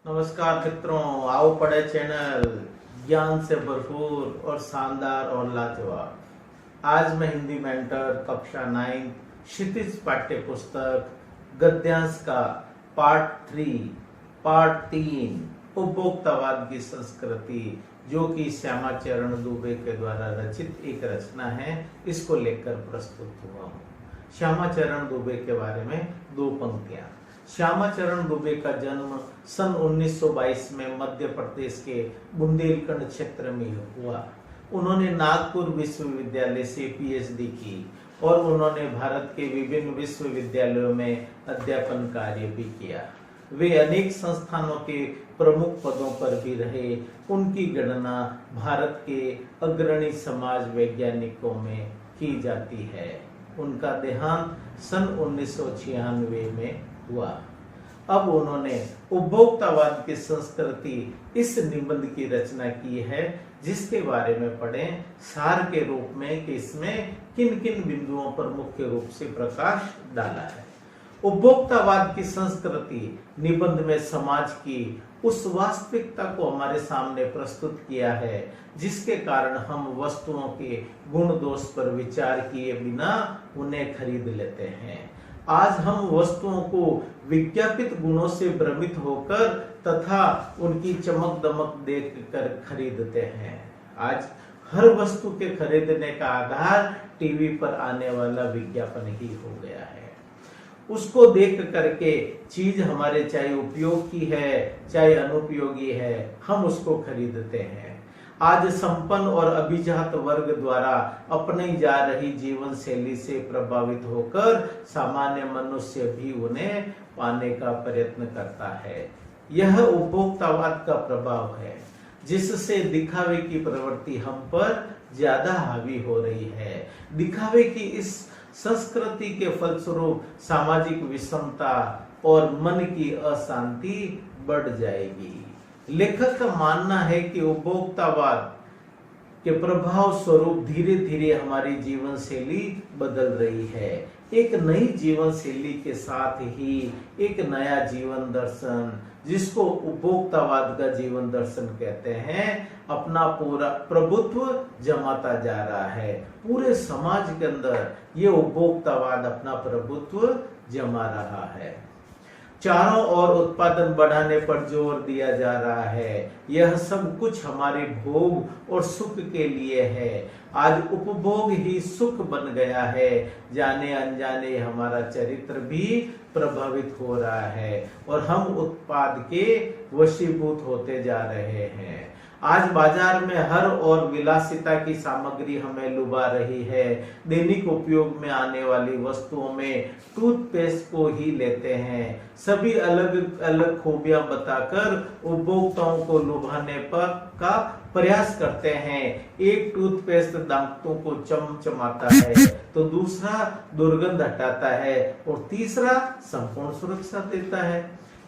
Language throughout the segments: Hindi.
नमस्कार मित्रों, आओ पढ़े चैनल ज्ञान से भरपूर और शानदार और लाजवाब। आज मैं हिंदी मेंटर कक्षा 9 क्षितिज पाठ्य पुस्तक गद्यांश का पार्ट 3 उपभोक्तावाद की संस्कृति, जो कि श्यामाचरण दुबे के द्वारा रचित एक रचना है, इसको लेकर प्रस्तुत हुआ हूँ। श्यामाचरण दुबे के बारे में दो पंक्तियां। श्यामाचरण दुबे का जन्म सन 1922 में मध्य प्रदेश के बुंदेलखंड क्षेत्र में हुआ। उन्होंने नागपुर विश्वविद्यालय से पीएचडी की और उन्होंने भारत के विभिन्न विश्वविद्यालयों में अध्यापन कार्य भी किया। वे अनेक संस्थानों के प्रमुख पदों पर भी रहे। उनकी गणना भारत के अग्रणी समाज वैज्ञानिकों में की जाती है। उनका देहांत सन 1996 में हुआ। अब उन्होंने उपभोक्तावाद की संस्कृति इस निबंध की रचना की है, जिसके बारे में पढ़ें सार के रूप में कि इसमें किन किन बिंदुओं पर मुख्य रूप से प्रकाश डाला है। उपभोक्तावाद की संस्कृति निबंध में समाज की उस वास्तविकता को हमारे सामने प्रस्तुत किया है, जिसके कारण हम वस्तुओं के गुण दोष पर विचार किए बिना उन्हें खरीद लेते हैं। आज हम वस्तुओं को विज्ञापित गुणों से भ्रमित होकर तथा उनकी चमक दमक देखकर खरीदते हैं। आज हर वस्तु के खरीदने का आधार टीवी पर आने वाला विज्ञापन ही हो गया है। उसको देख करके चीज हमारे चाहे उपयोग की है चाहे अनुपयोगी है, हम उसको खरीदते हैं। आज संपन्न और अभिजात वर्ग द्वारा अपनाई जा रही जीवन शैली से प्रभावित होकर सामान्य मनुष्य भी उन्हें पाने का प्रयत्न करता है। यह उपभोक्तावाद का प्रभाव है, जिससे दिखावे की प्रवृत्ति हम पर ज्यादा हावी हो रही है। दिखावे की इस संस्कृति के फलस्वरूप सामाजिक विषमता और मन की अशांति बढ़ जाएगी। लेखक का मानना है कि उपभोक्तावाद के प्रभाव स्वरूप धीरे धीरे हमारी जीवन शैली बदल रही है। एक नई जीवन शैली के साथ ही एक नया जीवन दर्शन, जिसको उपभोक्तावाद का जीवन दर्शन कहते हैं, अपना पूरा प्रभुत्व जमाता जा रहा है। पूरे समाज के अंदर ये उपभोक्तावाद अपना प्रभुत्व जमा रहा है। चारों ओर उत्पादन बढ़ाने पर जोर दिया जा रहा है। यह सब कुछ हमारे भोग और सुख के लिए है। आज उपभोग ही सुख बन गया है। जाने अनजाने हमारा चरित्र भी प्रभावित हो रहा है और हम उत्पाद के वशीभूत होते जा रहे हैं। आज बाजार में हर और विलासिता की सामग्री हमें लुभा रही है। दैनिक उपयोग में आने वाली वस्तुओं में टूथपेस्ट को ही लेते हैं। सभी अलग अलग खूबियां बताकर उपभोक्ताओं को लुभाने पर का प्रयास करते हैं। एक टूथपेस्ट दांतों को चमचमाता है, तो दूसरा दुर्गंध हटाता है और तीसरा संपूर्ण सुरक्षा देता है।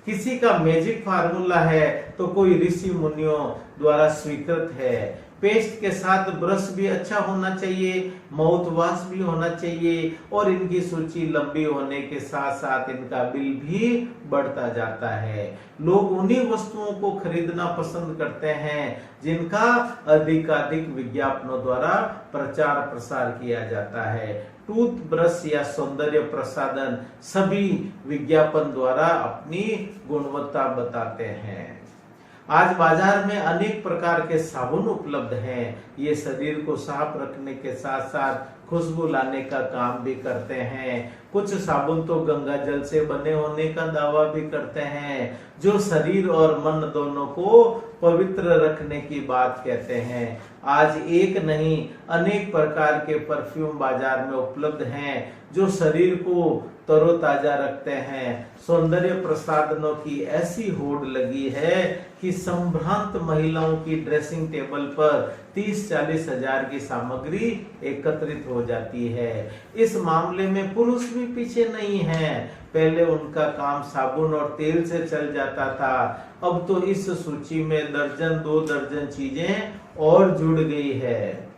किसी का मैजिक फार्मूला है तो कोई ऋषि मुनियों द्वारा स्वीकृत है। पेस्ट के साथ ब्रश भी अच्छा होना चाहिए, माउथ वॉश भी होना चाहिए और इनकी सूची लंबी होने के साथ साथ इनका बिल भी बढ़ता जाता है। लोग उन्हीं वस्तुओं को खरीदना पसंद करते हैं जिनका अधिकाधिक विज्ञापनों द्वारा प्रचार प्रसार किया जाता है। टूथब्रश या सौंदर्य प्रसाधन सभी विज्ञापन द्वारा अपनी गुणवत्ता बताते हैं। आज बाजार में अनेक प्रकार के साबुन उपलब्ध हैं। ये शरीर को साफ रखने के साथ साथ खुशबू लाने का काम भी करते हैं। कुछ साबुन तो गंगा जल से बने होने का दावा भी करते हैं, जो शरीर और मन दोनों को पवित्र रखने की बात कहते हैं। आज एक नहीं अनेक प्रकार के परफ्यूम बाजार में उपलब्ध हैं, जो शरीर को तरोताजा रखते हैं। सौंदर्य प्रसाधनों की ऐसी होड़ लगी है कि संभ्रांत महिलाओं की ड्रेसिंग टेबल पर 30-40 हजार की सामग्री एकत्रित हो जाती है। इस मामले में पुरुष भी पीछे नहीं है। पहले उनका काम साबुन और तेल से चल जाता था, अब तो इस सूची में दर्जन 2 दर्जन चीजें और जुड़ गई है।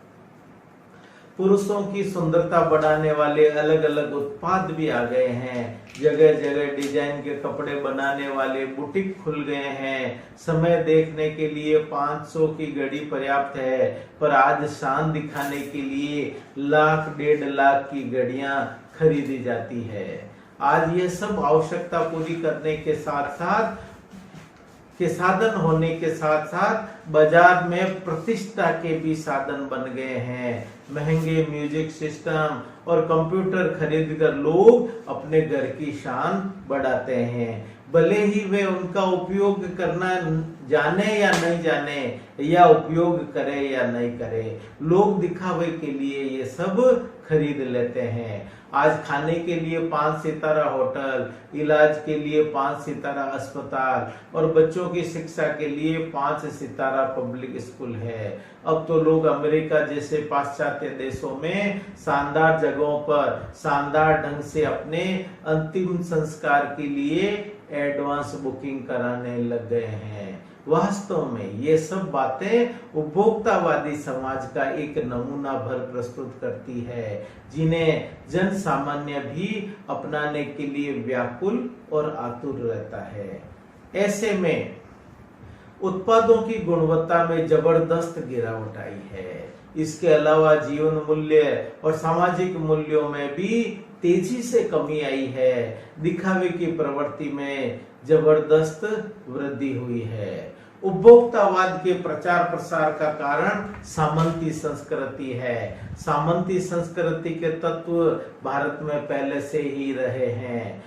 पुरुषों की सुंदरता बढ़ाने वाले अलग अलग उत्पाद भी आ गए हैं। जगह जगह डिजाइन के कपड़े बनाने वाले बुटीक खुल गए हैं। समय देखने के लिए 500 की घड़ी पर्याप्त है, पर आज शान दिखाने के लिए लाख 1.5 लाख की घड़ियां खरीदी जाती है। आज ये सब आवश्यकता पूरी करने के साधन होने के साथ साथ बाजार में प्रतिष्ठा के भी साधन बन गए हैं। महंगे म्यूजिक सिस्टम और कंप्यूटर खरीदकर लोग अपने घर की शान बढ़ाते हैं, भले ही वे उनका उपयोग करना जाने या नहीं जाने, या उपयोग करे या नहीं करे। लोग दिखावे के लिए ये सब खरीद लेते हैं। आज खाने के लिए 5 सितारा होटल, इलाज के लिए 5 सितारा अस्पताल और बच्चों की शिक्षा के लिए 5 सितारा पब्लिक स्कूल है। अब तो लोग अमेरिका जैसे पाश्चात्य देशों में शानदार जगहों पर शानदार ढंग से अपने अंतिम संस्कार के लिए एडवांस बुकिंग कराने लग गए हैं। वास्तव में ये सब बातें उपभोक्तावादी समाज का एक नमूना भर प्रस्तुत करती है, जिन्हें जन सामान्य भी अपनाने के लिए व्याकुल और आतुर रहता है। ऐसे में उत्पादों की गुणवत्ता में जबरदस्त गिरावट आई है। इसके अलावा जीवन मूल्य और सामाजिक मूल्यों में भी तेजी से कमी आई है। दिखावे की प्रवृत्ति में जबरदस्त वृद्धि हुई है। उपभोक्तावाद के प्रचार प्रसार का कारण सामंती संस्कृति है। सामंती संस्कृति के तत्व भारत में पहले से ही रहे हैं,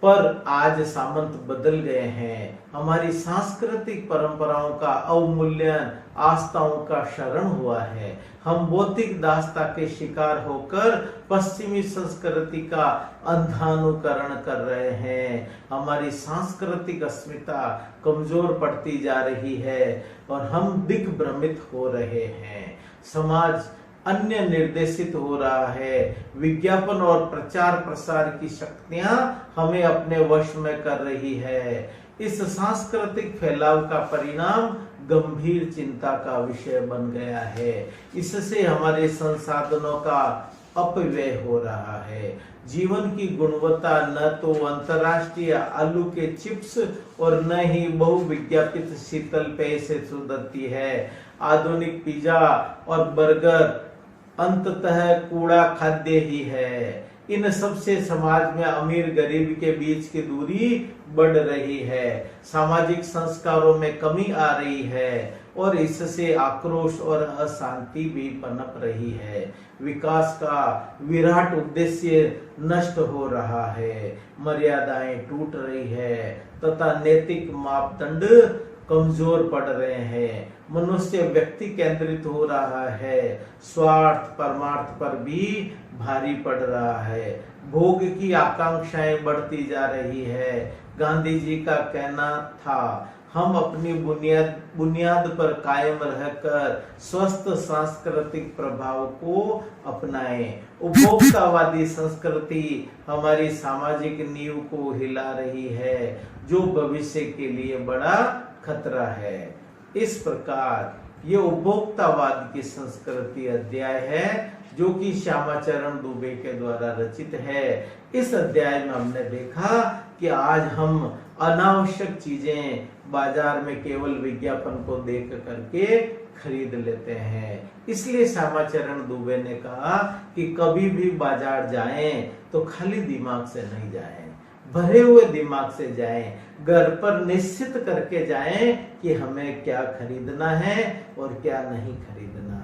पर आज सामंत बदल गए हैं। हमारी सांस्कृतिक परंपराओं का अवमूल्यन आस्थाओं का शरण हुआ है। हम भौतिक दासता के शिकार होकर पश्चिमी संस्कृति का अंधानुकरण कर रहे हैं। हमारी सांस्कृतिक अस्मिता कमजोर पड़ती जा रही है और हम दिग्भ्रमित हो रहे हैं। समाज अन्य निर्देशित हो रहा है। विज्ञापन और प्रचार प्रसार की शक्तियां हमें अपने वश में कर रही है। इस सांस्कृतिक फैलाव का परिणाम गंभीर चिंता का विषय बन गया है। इससे हमारे संसाधनों का अपव्यय हो रहा है। जीवन की गुणवत्ता न तो अंतरराष्ट्रीय आलू के चिप्स और न ही बहुविज्ञापित शीतल पेय से सुधरती है। आधुनिक पिज्जा और बर्गर अंततः कूड़ा खाद्य ही है। इन सबसे समाज में अमीर गरीब के बीच की दूरी बढ़ रही है। सामाजिक संस्कारों में कमी आ रही है और इससे आक्रोश और अशांति भी पनप रही है। विकास का विराट उद्देश्य नष्ट हो रहा है। मर्यादाएं टूट रही है तथा नैतिक मापदंड कमजोर पड़ रहे हैं। मनुष्य व्यक्ति केंद्रित हो रहा है। स्वार्थ परमार्थ पर भी भारी पड़ रहा है। भोग की आकांक्षाएं बढ़ती जा रही है। गांधी जी का कहना था, हम अपनी बुनियाद पर कायम रहकर स्वस्थ सांस्कृतिक प्रभाव को अपनाएं। उपभोक्तावादी संस्कृति हमारी सामाजिक नींव को हिला रही है, जो भविष्य के लिए बड़ा खतरा है। इस प्रकार ये उपभोक्तावाद की संस्कृति अध्याय है, जो कि श्यामाचरण दुबे के द्वारा रचित है। इस अध्याय में हमने देखा कि आज हम अनावश्यक चीजें बाजार में केवल विज्ञापन को देख करके खरीद लेते हैं। इसलिए श्यामाचरण दुबे ने कहा कि कभी भी बाजार जाएं तो खाली दिमाग से नहीं जाएं, भरे हुए दिमाग से जाएं। घर पर निश्चित करके जाएं कि हमें क्या खरीदना है और क्या नहीं खरीदना।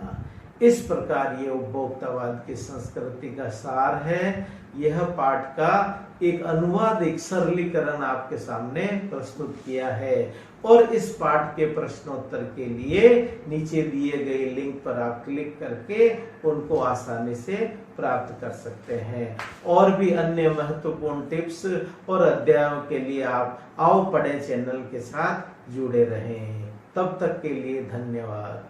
इस प्रकार ये उपभोक्तावाद की संस्कृति का सार है। यह पाठ का एक अनुवाद, एक सरलीकरण आपके सामने प्रस्तुत किया है और इस पाठ के प्रश्नोत्तर के लिए नीचे दिए गए लिंक पर आप क्लिक करके उनको आसानी से प्राप्त कर सकते हैं। और भी अन्य महत्वपूर्ण टिप्स और अध्यायों के लिए आप आओ पढ़ें चैनल के साथ जुड़े रहें। तब तक के लिए धन्यवाद।